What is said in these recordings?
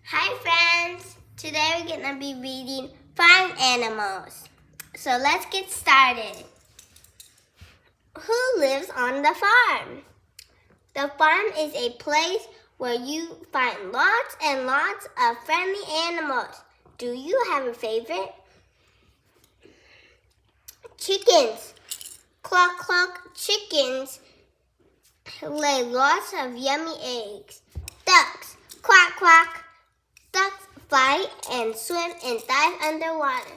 Hi friends! Today we're going to be reading Farm Animals. So let's get started. Who lives on the farm? The farm is a place where you find lots and lots of friendly animals. Do you have a favorite? Chickens. Cluck cluck, chickens lay lots of yummy eggs. Ducks. Quack quack. Ducks fly and swim and dive underwater.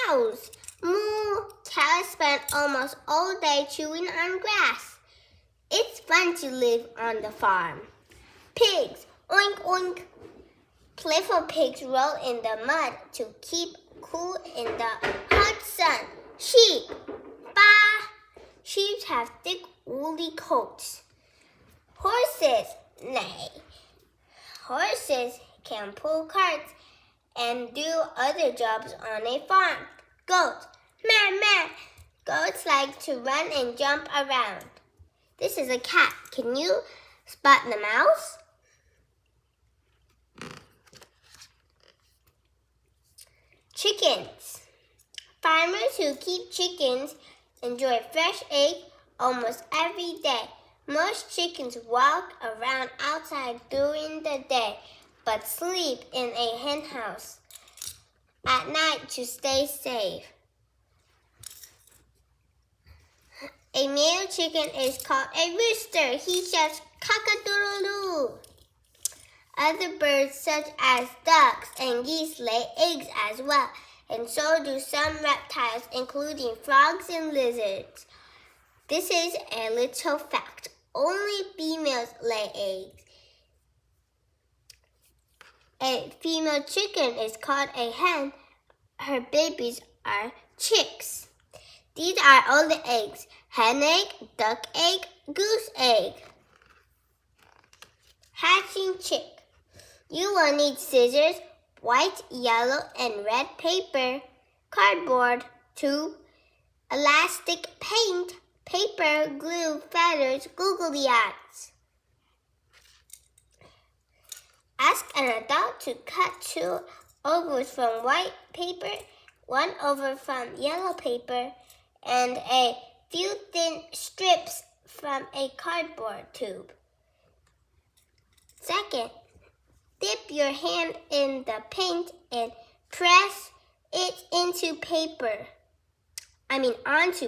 Cows. Moo. Cows spend almost all day chewing on grass. It's fun to live on the farm. Pigs. Oink oink. Playful pigs roll in the mud to keep cool in the hot sun. Sheep. Bah. Sheep have thick woolly coats. Horses. Neigh. Horses can pull carts and do other jobs on a farm. Goats. Meh meh. Goats like to run and jump around. This is a cat. Can you spot the mouse? Chickens. Farmers who keep chickens enjoy fresh eggs almost every day. Most chickens walk around outside during the day, but sleep in a hen house at night to stay safe. A male chicken is called a rooster. He shouts cock-a-doodle-doo. Other birds such as ducks and geese lay eggs as well, and so do some reptiles, including frogs and lizards. This is a little fact. Only females lay eggs. A female chicken is called a hen. Her babies are chicks. These are all the eggs: hen egg, duck egg, goose egg. Hatching chick. You will need scissors, white, yellow, and red paper, cardboard, tube, elastic, paint, paper, glue, feathers, googly eyes. Ask an adult to cut 2 ovals from white paper, 1 oval from yellow paper, and a few thin strips from a cardboard tube. Second, dip your hand in the paint and press it onto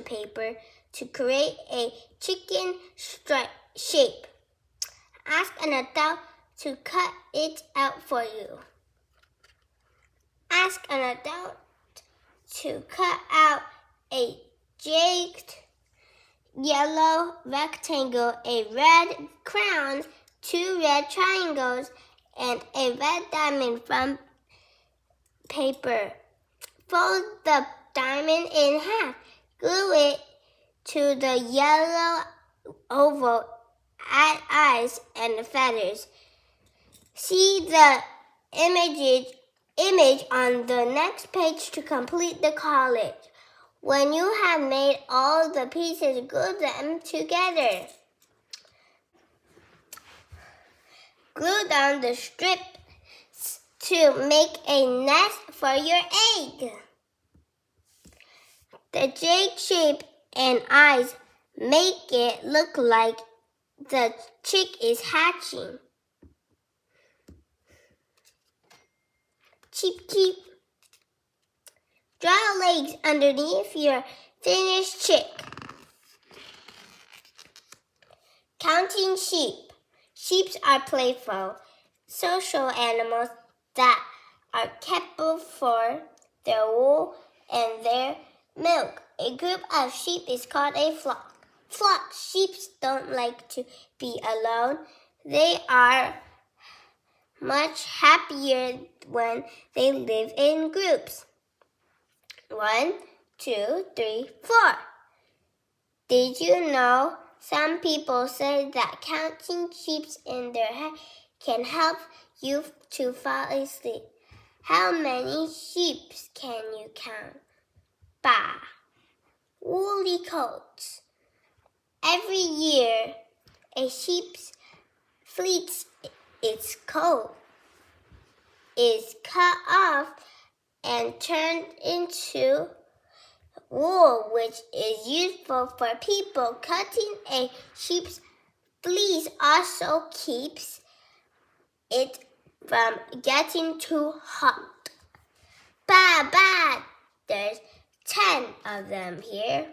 paper to create a chicken stripe shape. Ask an adult to cut it out for you. Ask an adult to cut out a jagged yellow rectangle, a red crown, 2 red triangles, and a red diamond from paper. Fold the diamond in half. Glue it to the yellow oval. Add eyes and feathers. See the image on the next page to complete the collage. When you have made all the pieces, glue them together. Glue down the strips to make a nest for your egg. The jig shape and eyes make it look like the chick is hatching. Cheep cheep. Draw legs underneath your finished chick. Counting sheep. Sheep are playful, social animals that are kept for their wool and their milk. A group of sheep is called a flock. Sheep don't like to be alone. They are much happier when they live in groups. 1, 2, 3, 4. Did you know some people say that counting sheep in their head can help you to fall asleep? How many sheep can you count? Bah! Woolly coats. Every year, a sheep fleets its coat. is cut off and turned into wool, which is useful for people. Cutting a sheep's fleece also keeps it from getting too hot. Bad, bad. There's 10 of them here.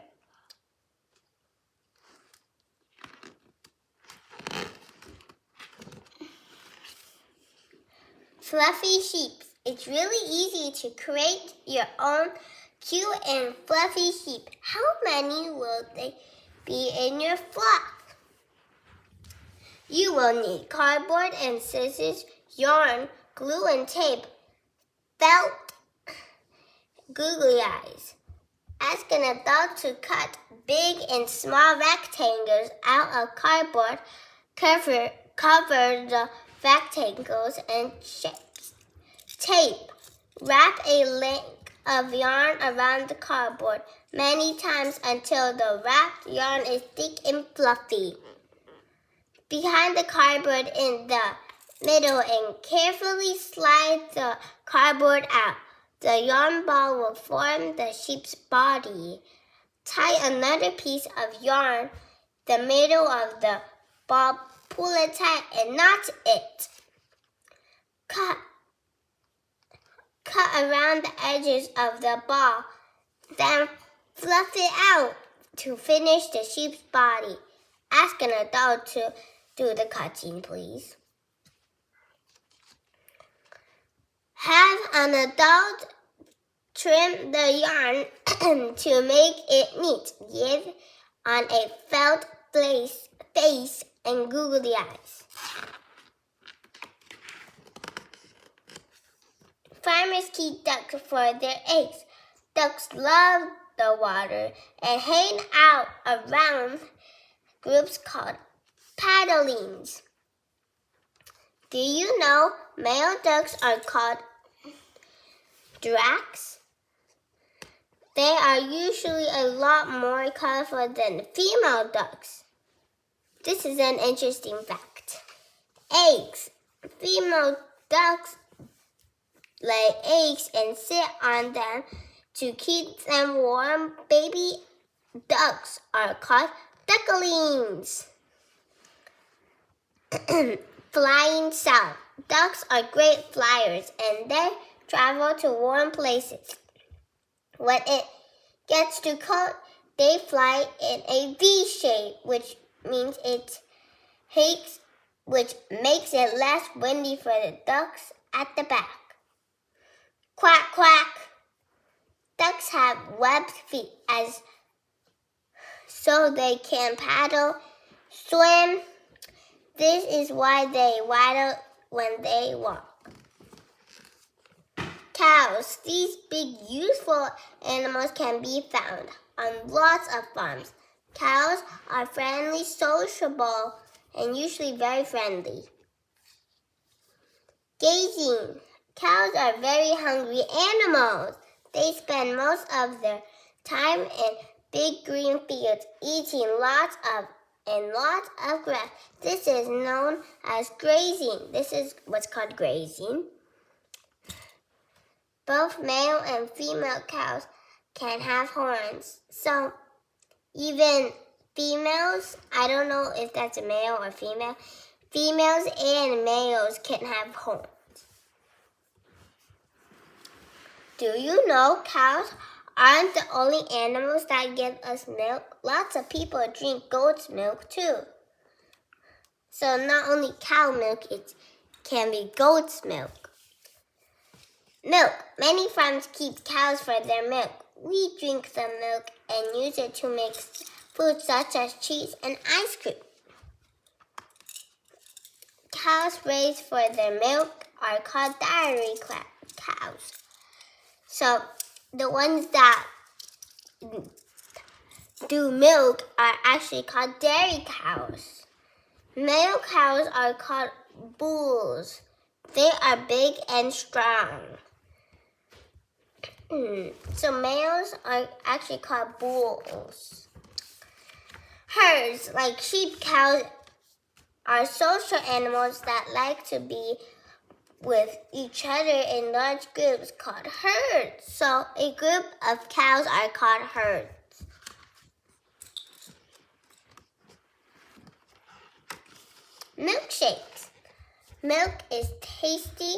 Fluffy sheep. It's really easy to create your own cute and fluffy sheep. How many will they be in your flock? You will need cardboard and scissors, yarn, glue and tape, felt, googly eyes. Ask an adult to cut big and small rectangles out of cardboard. Cover the rectangles and shapes. Tape. Wrap a length of yarn around the cardboard many times until the wrapped yarn is thick and fluffy. Behind the cardboard in the middle and carefully slide the cardboard out. The yarn ball will form the sheep's body. Tie another piece of yarn the middle of the ball, pull it tight and knot it. Cut around the edges of the ball, then fluff it out to finish the sheep's body. Ask an adult to do the cutting, please. Have an adult trim the yarn to make it neat. Give on a felt face and googly eyes. Farmers keep ducks for their eggs. Ducks love the water and hang out around groups called paddlings. Do you know male ducks are called drakes? They are usually a lot more colorful than female ducks. This is an interesting fact. Eggs. Female ducks lay eggs and sit on them to keep them warm. Baby ducks are called ducklings. Flying south. Ducks are great flyers and they travel to warm places. When it gets too cold, they fly in a V shape, which makes it less windy for the ducks at the back. Quack, quack. Ducks have webbed feet so they can paddle, swim. This is why they waddle when they walk. Cows. These big, useful animals can be found on lots of farms. Cows are friendly, sociable, and usually very friendly. Grazing. Cows are very hungry animals. They spend most of their time in big green fields, eating lots of grass. This is known as grazing. This is what's called grazing. Both male and female cows can have horns. So even females, I don't know if that's a male or female, females and males can have horns. Do you know cows aren't the only animals that give us milk? Lots of people drink goat's milk too. So not only cow milk, it can be goat's milk. Milk. Many farms keep cows for their milk. We drink the milk and use it to make foods such as cheese and ice cream. Cows raised for their milk are called dairy cows. So the ones that do milk are actually called dairy cows. Male cows are called bulls. They are big and strong. So males are actually called bulls. Herds, like sheep, cows, are social animals that like to be with each other in large groups called herds. So a group of cows are called herds. Milkshakes. Milk is tasty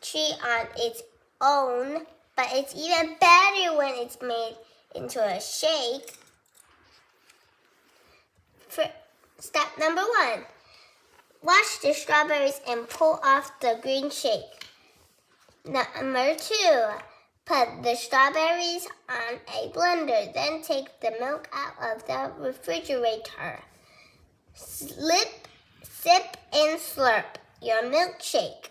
treat on its own, but it's even better when it's made into a shake. Step number 1. Wash the strawberries and pull off the green shake. Number 2. Put the strawberries on a blender, then take the milk out of the refrigerator. Sip and slurp your milkshake.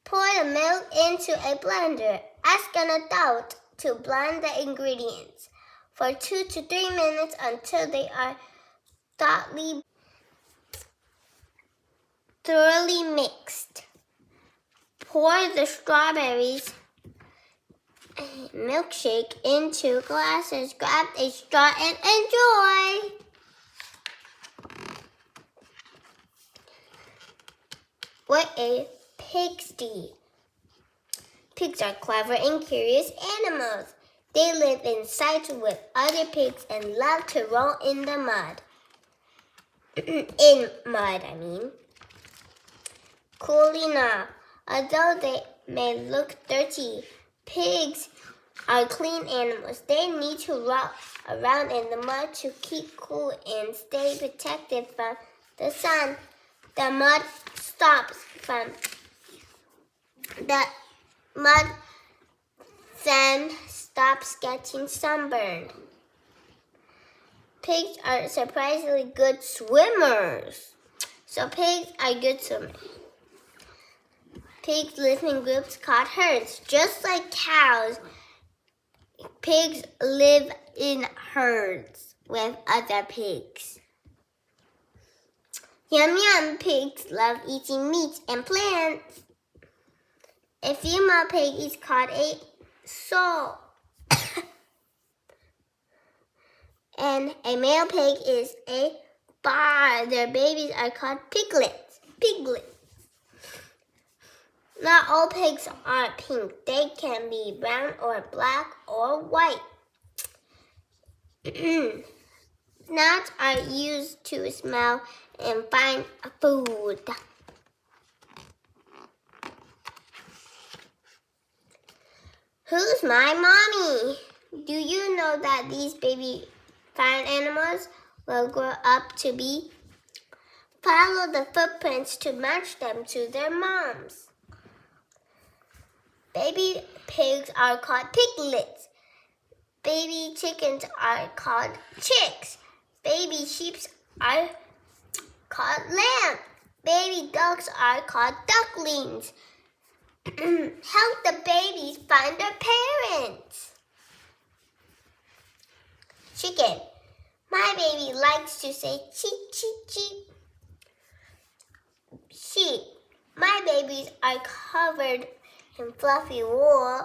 Pour the milk into a blender. Ask an adult to blend the ingredients for 2 to 3 minutes until they are thoroughly mixed. Pour the strawberries milkshake into glasses. Grab a straw and enjoy. What a pigsty. Pigs are clever and curious animals. They live in sight with other pigs and love to roll in the mud. Cooling off. Although they may look dirty, pigs are clean animals. They need to roll around in the mud to keep cool and stay protected from the sun. The mud then stops getting sunburned. Pigs are surprisingly good swimmers. So pigs are good swimmers. Pigs live in groups called herds. Just like cows, pigs live in herds with other pigs. Yum yum, pigs love eating meat and plants. A female pig is called a sow. And a male pig is a bar. Their babies are called piglets. Not all pigs are pink. They can be brown or black or white. Snouts are used to smell and find food. Who's my mommy? Do you know that these baby farm animals will grow up to be? Follow the footprints to match them to their moms. Baby pigs are called piglets. Baby chickens are called chicks. Baby sheep are called lambs. Baby dogs are called ducklings. Help the babies find their parents. Chicken. My baby likes to say cheep, cheep, cheep. Sheep. My babies are covered in fluffy wool.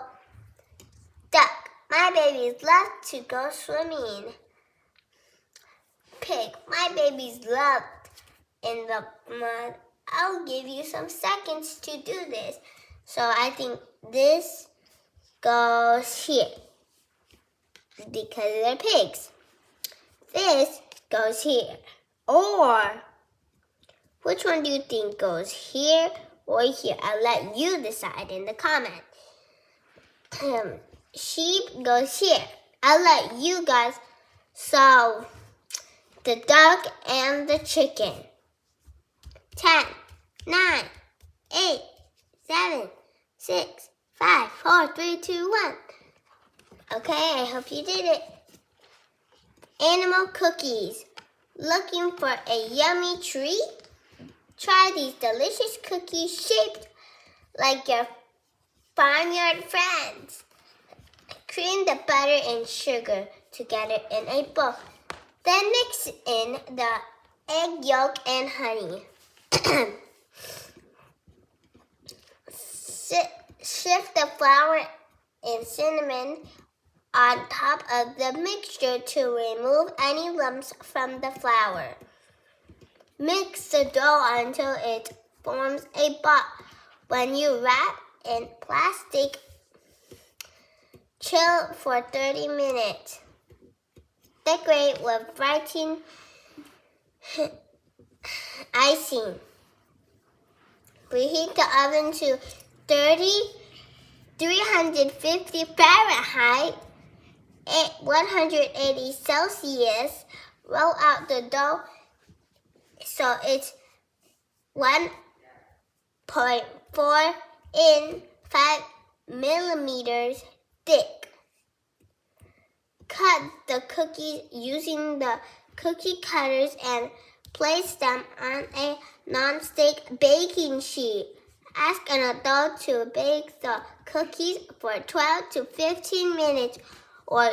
Duck. My babies love to go swimming. Pig. My babies love in the mud. I'll give you some seconds to do this. So I think this goes here because they're pigs. This goes here. Or which one do you think goes here or here? I'll let you decide in the comment. Sheep goes here. I'll let you guys solve the duck and the chicken. 10, 9, 8, 7, 6, 5, 4, 3, 2, 1. Okay, I hope you did it. Animal cookies. Looking for a yummy treat? Try these delicious cookies shaped like your farmyard friends. Cream the butter and sugar together in a bowl. Then mix in the egg yolk and honey. Shift the flour and cinnamon on top of the mixture to remove any lumps from the flour. Mix the dough until it forms a ball. When you wrap in plastic, chill for 30 minutes. Decorate with brightening icing. Preheat the oven to 350 Fahrenheit, 180 Celsius. Roll out the dough so it's 1.4 in 5 millimeters thick. Cut the cookies using the cookie cutters and place them on a non-stick baking sheet. Ask an adult to bake the cookies for 12 to 15 minutes or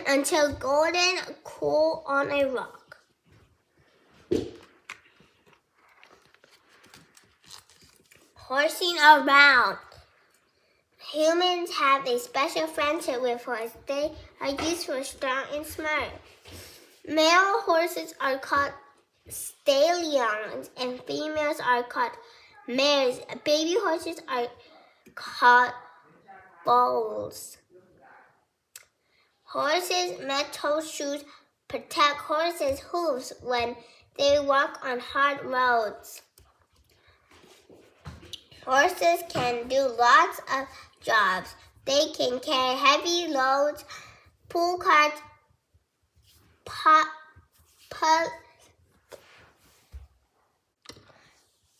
until golden cool on a rock. Horsing around. Humans have a special friendship with horses. They are used for strong and smart. Male horses are called stallions and females are called mares. Baby horses are called foals. Horses' metal shoes protect horses' hooves when they walk on hard roads. Horses can do lots of jobs. They can carry heavy loads, pull carts,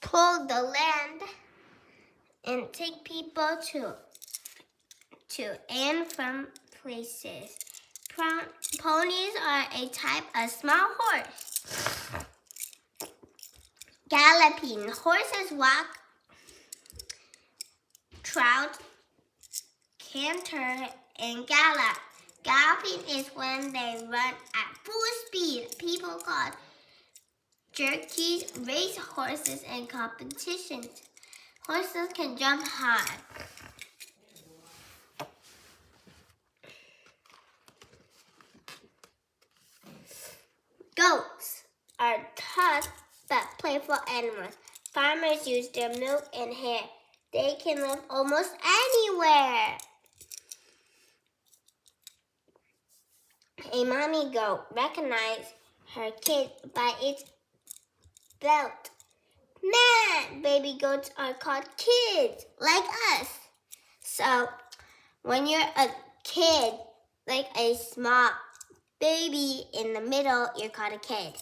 pull the land, and take people to and from places. Ponies are a type of small horse. Galloping. Horses walk, trot, canter, and gallop. Galloping is when they run at full speed. People call jockeys race horses in competitions. Horses can jump high. Goats are tough but playful animals. Farmers use their milk and hair. They can live almost anywhere. A mommy goat recognizes her kid by its belt. Man, baby goats are called kids, like us. So, when you're a kid, like a small baby in the middle, you're called a kid.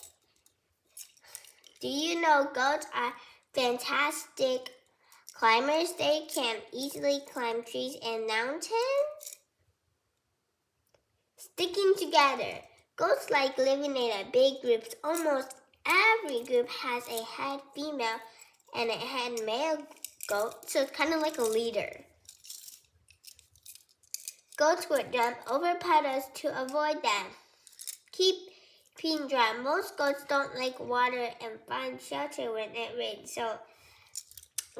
Do you know goats are fantastic climbers? They can easily climb trees and mountains. Sticking together. Goats like living in big groups. Almost every group has a head female and a head male goat, so it's kind of like a leader. Goats would jump over puddles to avoid them. Keeping dry. Most goats don't like water and find shelter when it rains, so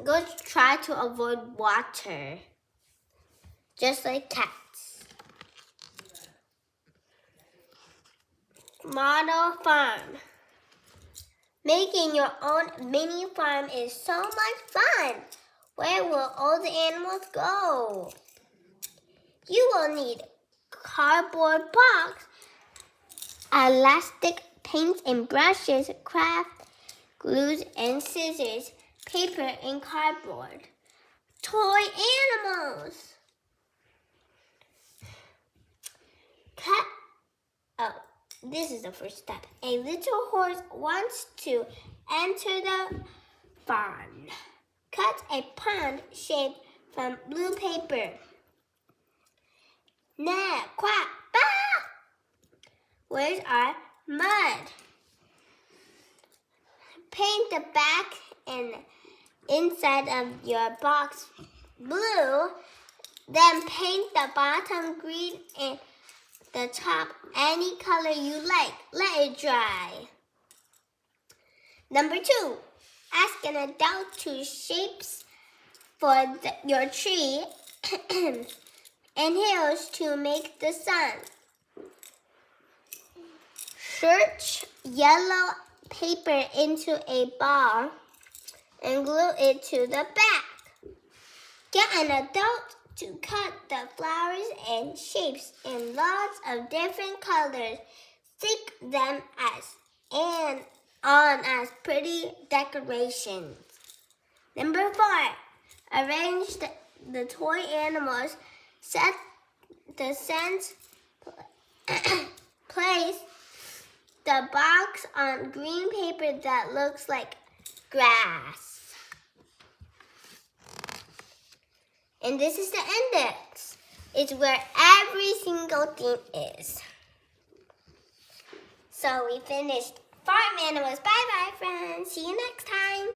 goats try to avoid water, just like cats. Model farm. Making your own mini farm is so much fun. Where will all the animals go? You will need cardboard box, elastic paints and brushes, craft glues and scissors, paper and cardboard. Toy animals. This is the first step. A little horse wants to enter the barn. Cut a pond shaped from blue paper. Nah, quack, bah! Words are mud. Paint the back and inside of your box blue. Then paint the bottom green and the top any color you like. Let it dry. Number 2, ask an adult to shapes for your tree and hills to make the sun. Search yellow paper into a ball. and glue it to the back. Get an adult to cut the flowers and shapes in lots of different colors. Stick them on as pretty decorations. Number 4. Arrange the toy animals. Set the scents. Place the box on green paper that looks like grass. And this is the index. It's where every single thing is. So we finished farm animals. Bye-bye, friends. See you next time.